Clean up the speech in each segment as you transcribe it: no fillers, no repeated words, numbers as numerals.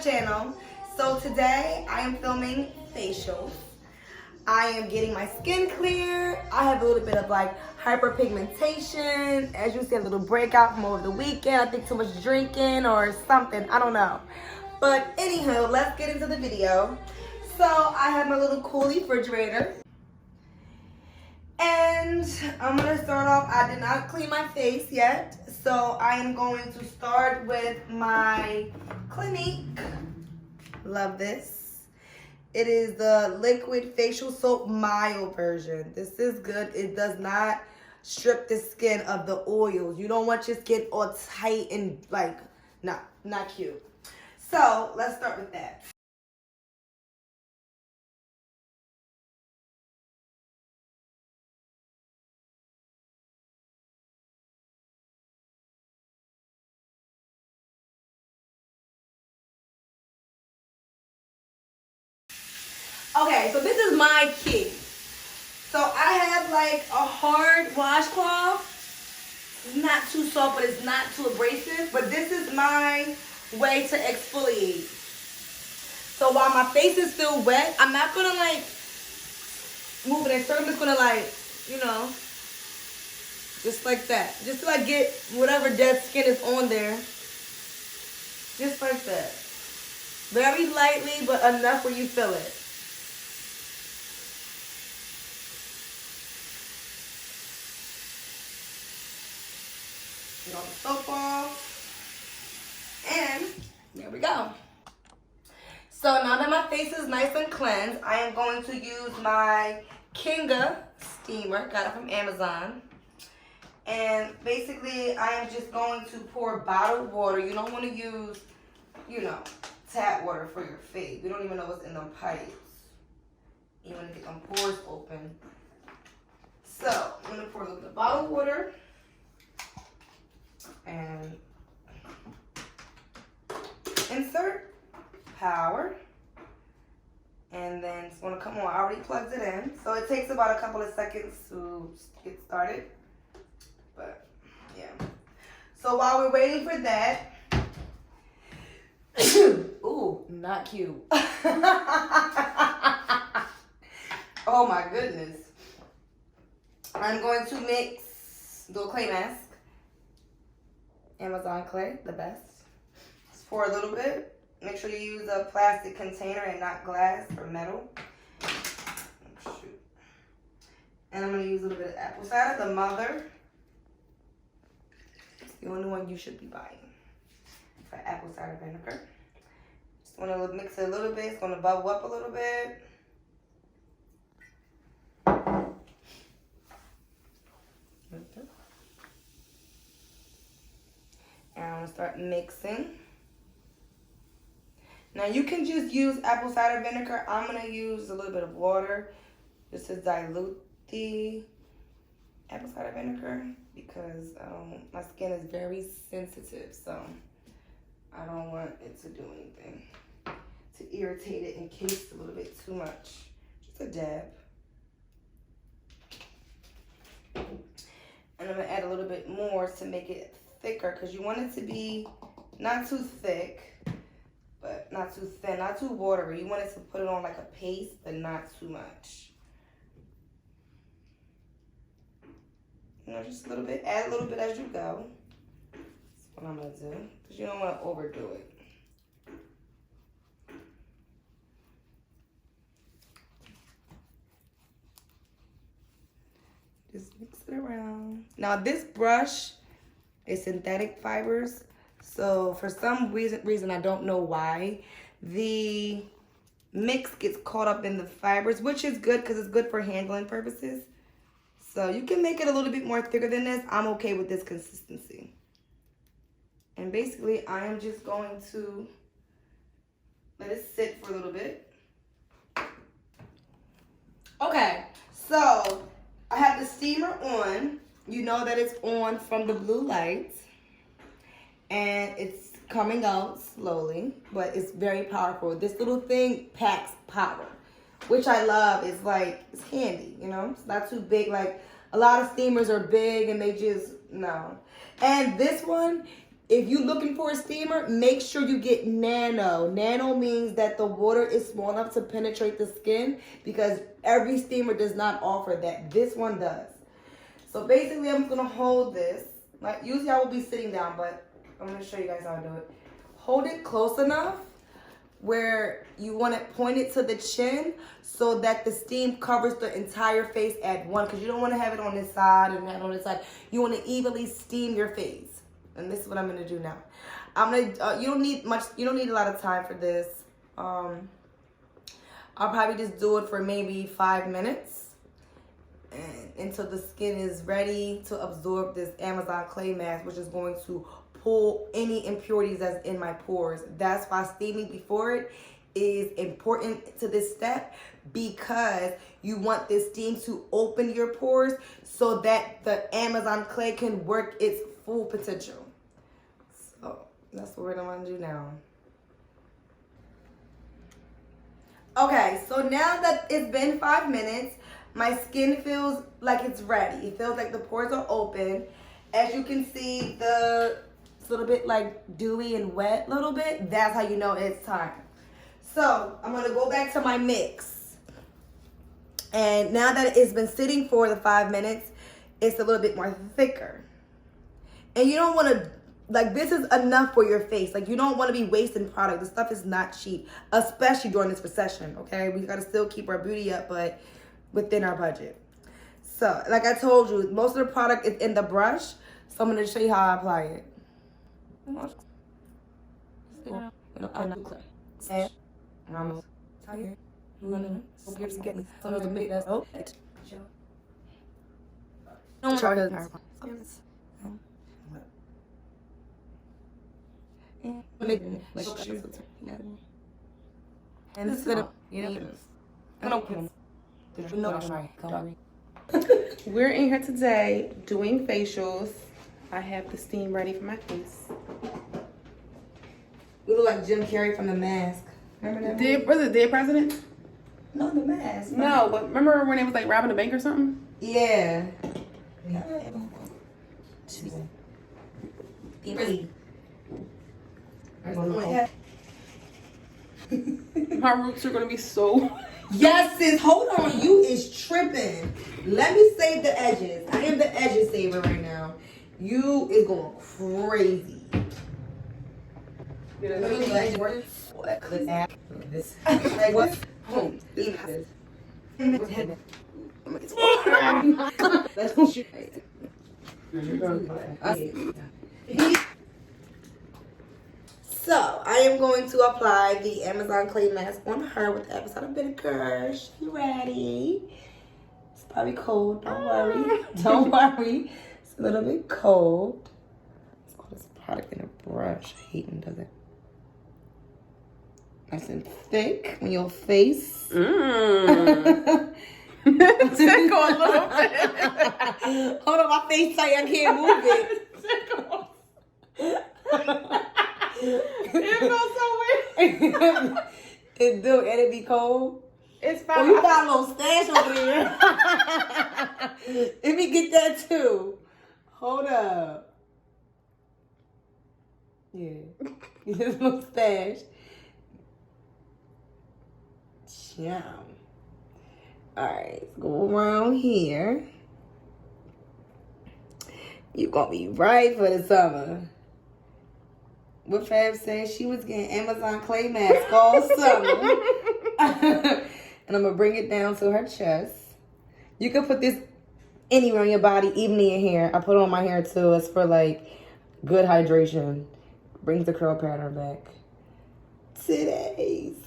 channel. So today I am filming facials. I am getting my skin clear. I have a little bit of like hyperpigmentation. As you see, a little breakout from over the weekend. I think too much drinking or something, I don't know. But anywho, let's get into the video. So I have my little coolie refrigerator. And I'm gonna start off, I did not clean my face yet. So I am going to start with my Clinique. Love this. It is the liquid facial soap mild version. This is good. It does not strip the skin of the oils. You don't want your skin all tight and like, not cute. So let's start with that. Okay, so this is my key. So I have like a hard washcloth. It's not too soft, but it's not too abrasive. But this is my way to exfoliate. So while my face is still wet, I'm not gonna like move it in circles. I'm just gonna like, you know, just like that. Just to like get whatever dead skin is on there. Just like that. Very lightly, but enough where you feel it. Get all the soap off. And there we go. So now that my face is nice and cleansed, I am going to use my Kinga steamer. Got it from Amazon. And basically, I am just going to pour bottled water. You don't want to use, you know, tap water for your face. You don't even know what's in them pipes. You want to get them pores open. So I'm going to pour a little bit of bottled water. And insert power, and then it's going to come on. I already plugged it in, so it takes about a couple of seconds to get started, but yeah. So while we're waiting for that, ooh, not cute. Oh my goodness. I'm going to do a clay mask. Amazon clay, the best. Just pour a little bit. Make sure you use a plastic container and not glass or metal. Oh, shoot. And I'm going to use a little bit of apple cider, the mother. It's the only one you should be buying for apple cider vinegar. Just want to mix it a little bit. It's going to bubble up a little bit. And I'm going to start mixing. Now you can just use apple cider vinegar. I'm going to use a little bit of water just to dilute the apple cider vinegar because my skin is very sensitive, so I don't want it to do anything to irritate it in case a little bit too much. Just a dab. And I'm going to add a little bit more to make it thicker because you want it to be not too thick, but not too thin, not too watery. You want it to put it on like a paste, but not too much. You know, just a little bit. Add a little bit as you go. That's what I'm going to do because you don't want to overdo it. Just mix it around. Now this brush is synthetic fibers. So for some reason, I don't know why, the mix gets caught up in the fibers, which is good because it's good for handling purposes. So you can make it a little bit more thicker than this. I'm okay with this consistency. And basically, I am just going to let it sit for a little bit. Okay, so I have the steamer on. You know that it's on from the blue lights. And it's coming out slowly, but it's very powerful. This little thing packs power, which I love. It's like, it's handy, you know? It's not too big. Like, a lot of steamers are big and they just, no. And this one, If you're looking for a steamer, make sure you get nano. Nano means that the water is small enough to penetrate the skin because every steamer does not offer that. This one does. So basically, I'm going to hold this. Like, usually I will be sitting down, but I'm going to show you guys how to do it. Hold it close enough where you want it pointed to the chin so that the steam covers the entire face at once, because you don't want to have it on this side and that on this side. You want to evenly steam your face. And this is what I'm gonna do now. You don't need a lot of time for this. I'll probably just do it for maybe 5 minutes and until the skin is ready to absorb this Amazon clay mask, which is going to pull any impurities that's in my pores. That's why steaming before it is important to this step, because you want this steam to open your pores so that the Amazon clay can work its full potential. So that's what we're gonna do now. Okay, so now that it's been 5 minutes, my skin feels like it's ready. It feels like the pores are open. As you can see, it's a little bit like dewy and wet a little bit. That's how you know it's time. So I'm gonna go back to my mix. And now that it's been sitting for the 5 minutes, it's a little bit more thicker. And you don't want to, like, this is enough for your face. Like, you don't want to be wasting product. This stuff is not cheap, especially during this recession, okay? We got to still keep our beauty up, but within our budget. So, like I told you, most of the product is in the brush. So I'm going to show you how I apply it. We're in here today doing facials. I have the steam ready for my face. We look like Jim Carrey from The Mask. Remember that? Was it Dead President? No, The Mask. No, but remember when it was like robbing a bank or something? Yeah. My roots are gonna be so. Yes, sis. Hold on. You is tripping. Let me save the edges. I am the edges saver right now. You is going crazy. Let me like work. This. Like what? Home. Let's go shoot. So, I am going to apply the Amazon clay mask on her with the episode of vinegar. She ready? It's probably cold. Don't worry. Don't worry. It's a little bit cold. Let's put this product in a brush. I hate when it does it. Nice and thick on your face. Tickle a little bit. Hold on, my face tight. I can't move it. Tickle. It feels so weird. It do, and it be cold. It's fine. Oh, you got a little stash over there. Let me get that too. Hold up. Yeah. Get this little stash. Ciao. Alright, let's go around here. You gonna be right for the summer. What Fab said, she was getting Amazon clay mask all summer. And I'm gonna bring it down to her chest. You can put this anywhere on your body, even in your hair. I put it on my hair too. It's for like good hydration. Brings the curl pattern back. Today's.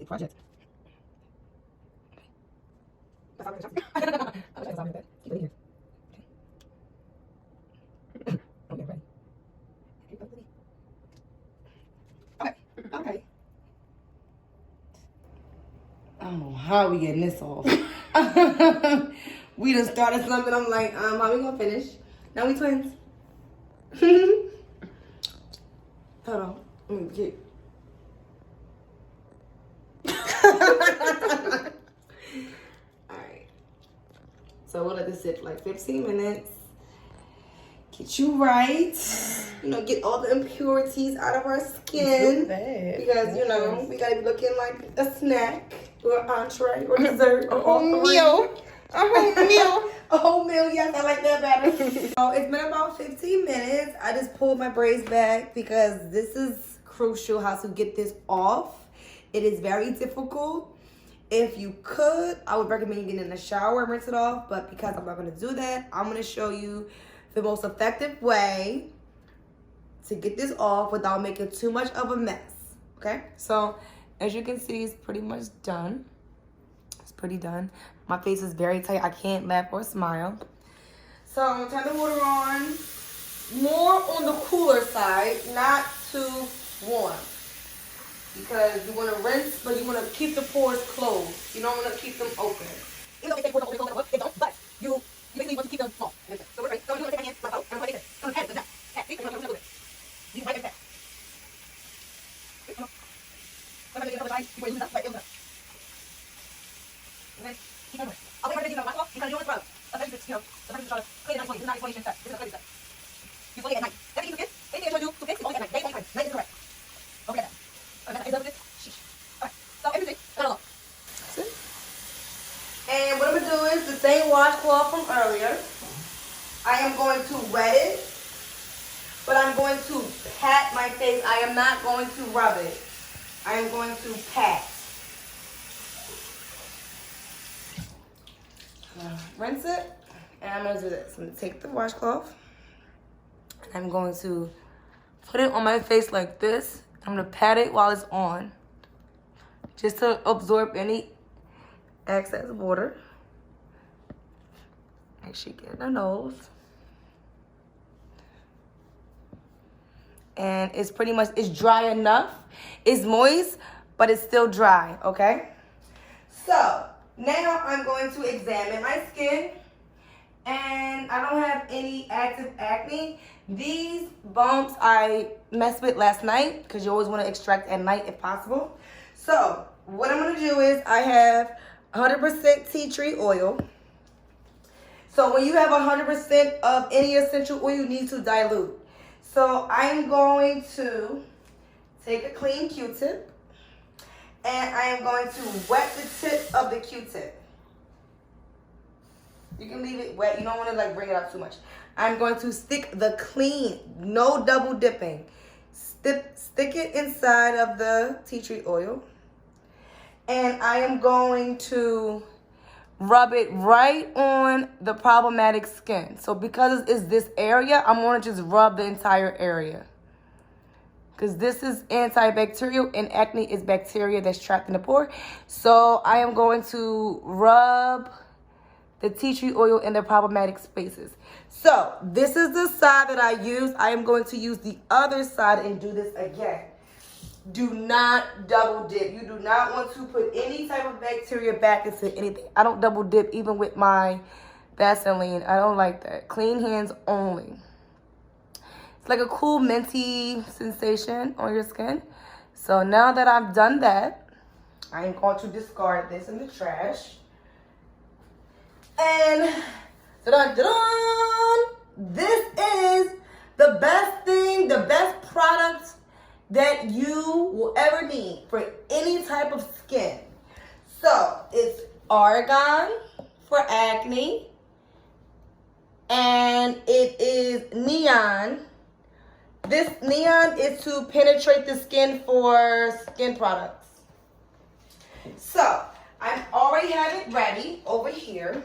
Project. Okay. I don't know how we getting this off. We done started something. I'm like, how we gonna finish? Now we twins. Hold on. Let me get. Alright. So we'll let this sit for like 15 minutes. Get you right. You know, get all the impurities out of our skin. Because, you know, we gotta be looking like a snack or an entree or dessert. A whole meal. A whole meal. A whole meal, yes, I like that better. So it's been about 15 minutes. I just pulled my braids back because this is crucial how to get this off. It is very difficult. If you could, I would recommend you get in the shower and rinse it off. But because I'm not going to do that, I'm going to show you the most effective way to get this off without making too much of a mess. Okay? So, as you can see, it's pretty much done. It's pretty done. My face is very tight. I can't laugh or smile. So, I'm going to turn the water on. More on the cooler side, not too warm. Because you want to rinse, but you want to keep the pores closed. You don't want to keep them open. Even though they say pores don't open, they don't, but you basically want to keep them small. So we're ready. So you want to take my hands, my toe, and I'm going to take this. I'm going to add it to the top. See? I'm going to do it. You can right there. Come on. Come on, take it over the side. Before you lose that, right, lose that. Okay? Keep on. I'll take my hands, washcloth, because you don't want to rub. That's how you know, that's how you try to clean it nice. This is not exfoliation step. This is a cleansing step. You exfoliate at night. Everything you get, anything I show you to fix, is only at night. Day, only time. Night is correct. Don't forget that. And what I'm going to do is the same washcloth from earlier. I am going to wet it, but I'm going to pat my face. I am not going to rub it. I am going to pat. Rinse it, and I'm going to do this. I'm going to take the washcloth, and I'm going to put it on my face like this. I'm going to pat it while it's on, just to absorb any excess water. Make sure you get in the nose. And it's pretty much, it's dry enough. It's moist, but it's still dry, okay? So, now I'm going to examine my skin. And I don't have any active acne. These bumps I messed with last night, because you always want to extract at night if possible. So, what I'm going to do is I have 100% tea tree oil. So when you have 100% of any essential oil, you need to dilute. So I'm going to take a clean Q-tip, and I am going to wet the tip of the Q-tip. You can leave it wet. You don't want to like bring it up too much. I'm going to stick the clean, no double dipping. Stick it inside of the tea tree oil. And I am going to rub it right on the problematic skin. So because it's this area, I'm going to just rub the entire area. Because this is antibacterial and acne is bacteria that's trapped in the pore. So I am going to rub the tea tree oil in the problematic spaces. So this is the side that I use. I am going to use the other side and do this again. Do not double dip. You do not want to put any type of bacteria back into anything. I don't double dip even with my Vaseline. I don't like that. Clean hands only. It's like a cool minty sensation on your skin. So now that I've done that, I am going to discard this in the trash. And ta-da-da-da! This is the best thing, the best product that you will ever need for any type of skin. So it's argan for acne, and it is neon. This neon is to penetrate the skin for skin products. So I already have it ready over here.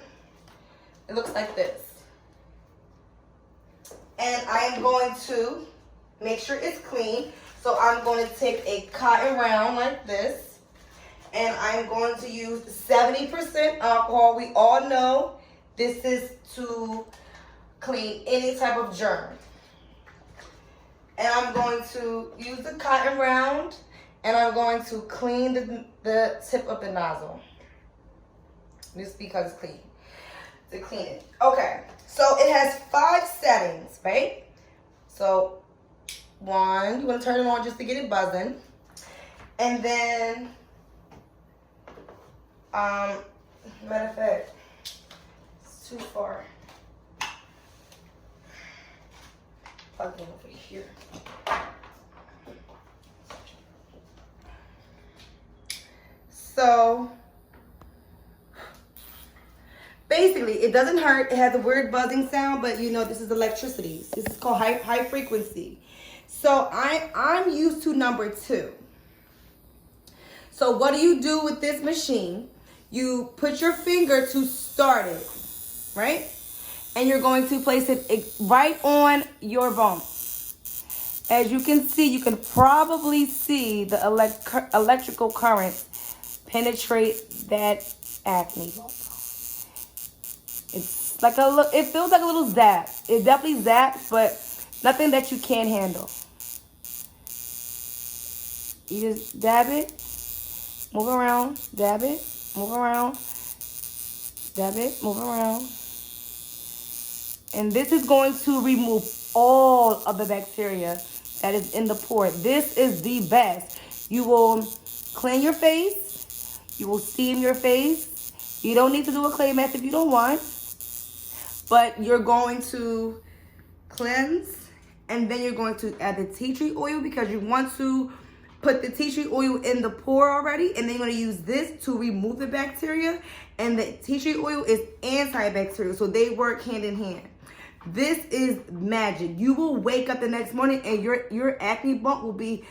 It looks like this. And I am going to make sure it's clean. So I'm going to take a cotton round like this, and I'm going to use 70% alcohol. We all know this is to clean any type of germ. And I'm going to use the cotton round, and I'm going to clean the tip of the nozzle. Just because it's clean. To clean it. Okay, so it has 5 settings, right? So 1, you want to turn it on just to get it buzzing. And then, matter of fact, too far. Plug it over here. So basically, it doesn't hurt. It has a weird buzzing sound, but you know this is electricity. This is called high frequency. So I'm used to number 2. So what do you do with this machine? You put your finger to start it, right? And you're going to place it right on your bone. As you can see, you can probably see the electrical current penetrate that acne bump. It's like it feels like a little zap. It definitely zaps, but nothing that you can't handle. You just dab it, move around, dab it, move around, dab it, move around. And this is going to remove all of the bacteria that is in the pore. This is the best. You will clean your face. You will steam your face. You don't need to do a clay mask if you don't want. But you're going to cleanse. And then you're going to add the tea tree oil because you want to put the tea tree oil in the pore already. And then you're going to use this to remove the bacteria. And the tea tree oil is antibacterial. So they work hand in hand. This is magic. You will wake up the next morning and your acne bump will be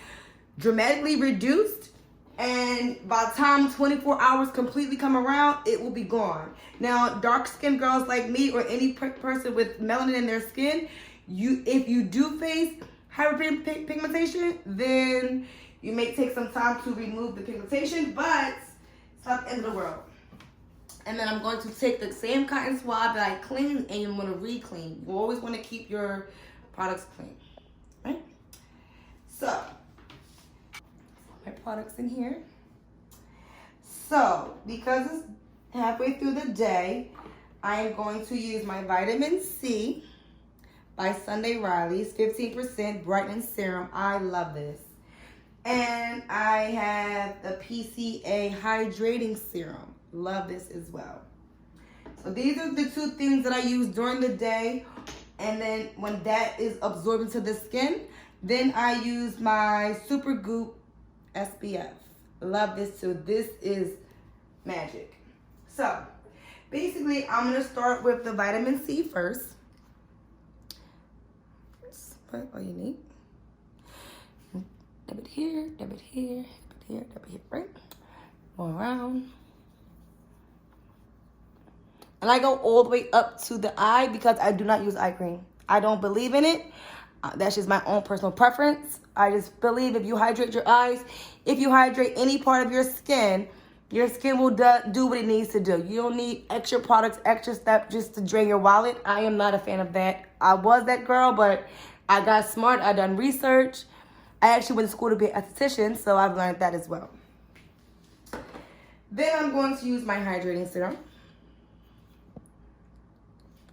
dramatically reduced. And by the time 24 hours completely come around, it will be gone. Now, dark-skinned girls like me or any person with melanin in their skin, if you do face hyperpigmentation, then you may take some time to remove the pigmentation, but it's not the end of the world. And then I'm going to take the same cotton swab that I cleaned and I'm going to re-clean. You always want to keep your products clean, right? So, my products in here. So, because it's halfway through the day, I am going to use my vitamin C by Sunday Riley's 15% brightening serum. I love this. And I have the PCA hydrating serum. Love this as well. So these are the 2 things that I use during the day. And then when that is absorbed into the skin, then I use my Super Goop SPF. Love this too. This is magic. So basically, I'm going to start with the vitamin C first. That's all you need. Dab it here, dab it here, dab it here, dab it here, right? Go around. And I go all the way up to the eye because I do not use eye cream. I don't believe in it. That's just my own personal preference. I just believe if you hydrate your eyes, if you hydrate any part of your skin will do what it needs to do. You don't need extra products, extra steps just to drain your wallet. I am not a fan of that. I was that girl, but I got smart. I done research. I actually went to school to be an esthetician, so I've learned that as well. Then I'm going to use my hydrating serum.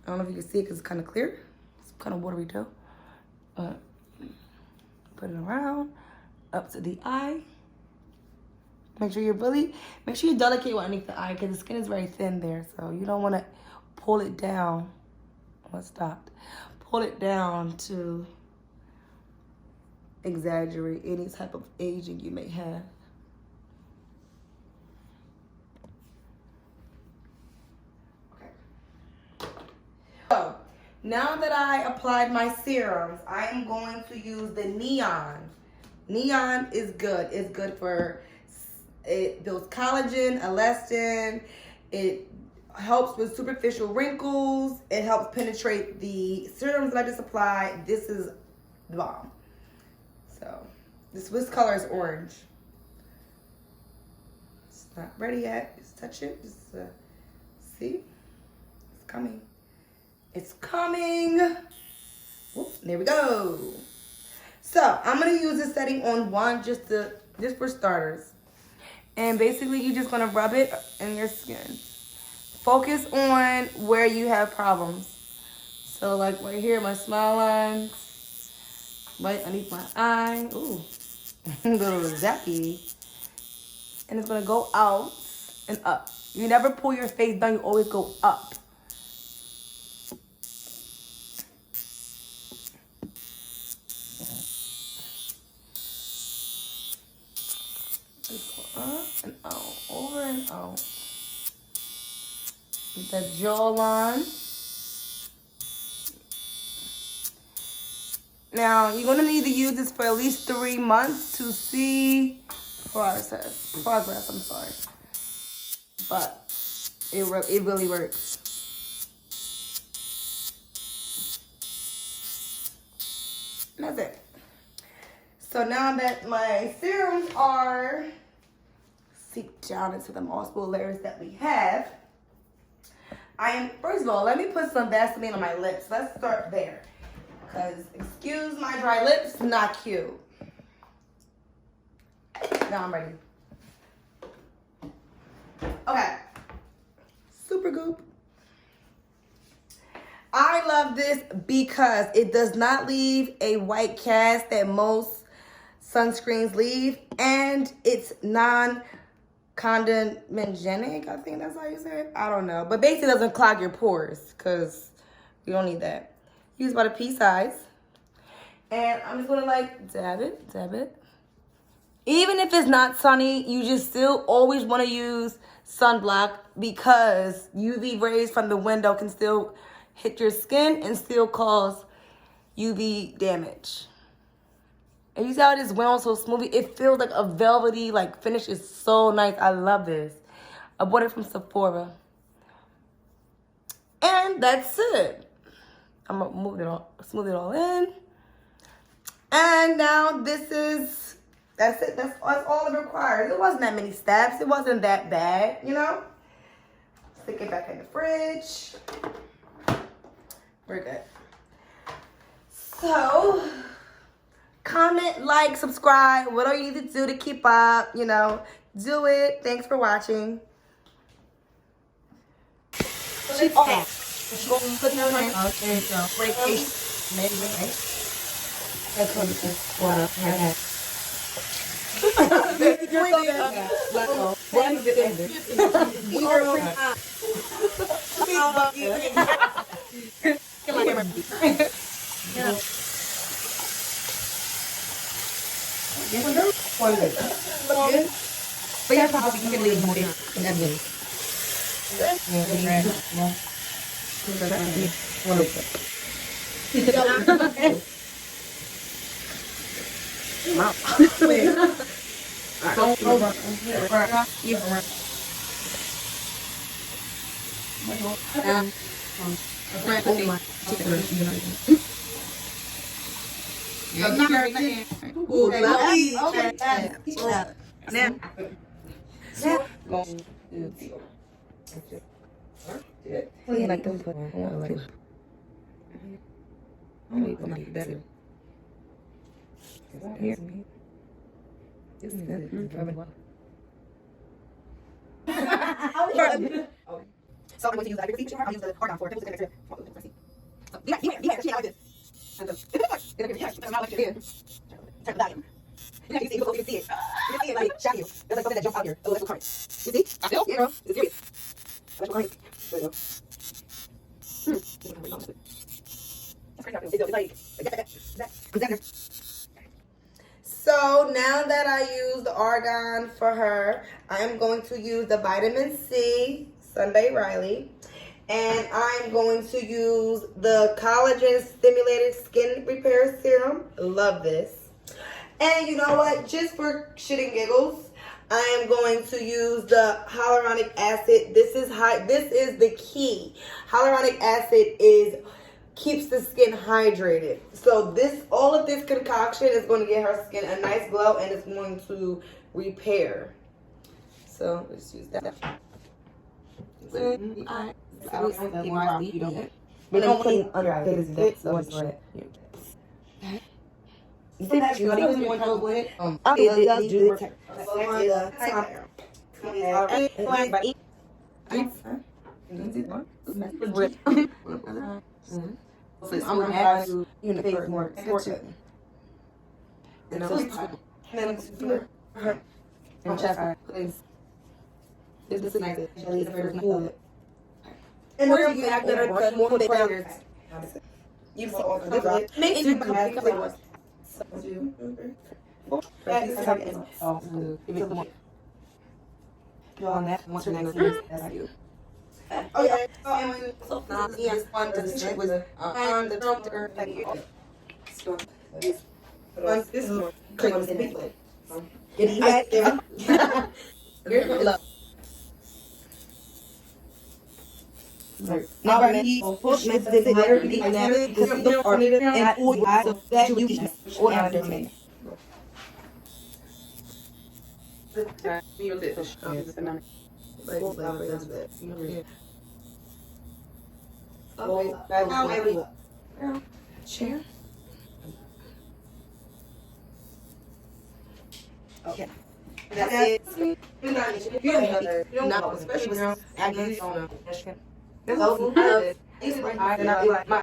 I don't know if you can see it because it's kind of clear. It's kind of watery too. Put it around, up to the eye. Make sure you're delicate underneath the eye because the skin is very thin there. So you don't want to pull it down. Oh, it stopped. Pull it down to exaggerate any type of aging you may have. So, now that I applied my serums, I am going to use the Neon. Neon is good. It's good for, it builds collagen, elastin. It helps with superficial wrinkles. It helps penetrate the serums that I just applied. This is the bomb. So, this color is orange. It's not ready yet. Just touch it. Just see? It's coming. It's coming. Whoop, there we go. So I'm gonna use this setting on one just for starters. And basically you're just gonna rub it in your skin. Focus on where you have problems. So like right here, my smile lines, right underneath my eye. Ooh, a little zappy. And it's gonna go out and up. You never pull your face down, you always go up. Oh. The jawline. Now, you're going to need to use this for at least 3 months to see progress, I'm sorry. But it really works. And that's it. So now that my serums are seeped down into the multiple layers that we have, first of all, let me put some Vaseline on my lips. Let's start there. Because, excuse my dry lips, not cute. Now I'm ready. Okay. Super Goop. I love this because it does not leave a white cast that most sunscreens leave. And it's non-condimogenic. I think that's how you say it. I don't know. But basically it doesn't clog your pores because you don't need that. Use about a pea size. And I'm just going to like dab it. Even if it's not sunny, you just still always want to use sunblock because UV rays from the window can still hit your skin and still cause UV damage. And you see how it is wound so smoothly? It feels like a velvety like finish. Is so nice. I love this. I bought it from Sephora. And that's it. I'm gonna smooth it all in. And now that's it. That's all it requires. It wasn't that many steps. It wasn't that bad, you know? Stick it back in the fridge. We're good. So, comment, like, subscribe. What do you need to do to keep up? You know, do it. Thanks for watching. She's off. Put her on. Okay, so break eight. Maybe right. That's what it is. What up? But yeah, probably you can leave more in that video. So I'm going to use that feature. I'll use the argon for it. So you like this. And it's not like you're turn the volume. You can see it. You can see it like shadow. There's like something that jumps out here. Oh, that's current. You see? I feel? Yeah, girl. It's serious. That's current. There you go. So now that I used the argan for her, I am going to use the vitamin C Sunday Riley, and I'm going to use the collagen stimulated skin repair serum. Love this. And you know what? Just for shit and giggles, I am going to use the hyaluronic acid. This is the key. Hyaluronic acid keeps the skin hydrated. So all of this concoction is going to get her skin a nice glow, and it's going to repair. So let's use that. We don't clean under our face. So it's right. You see that? You want to with it? I'll do it. So I'm going to add to face more attention. And then her chest. This is nice. And then you act that are more down. You saw it. Make it on that once your next is as you. Okay. So now this one does it was on the trumpeter like this is more crazy than it. Get you back there. Here's love. Now ready push me to the letter D and then or and all so that you can or after me. Chair. Okay. That's it. You know, especially when agonies on that's all. It's like I like my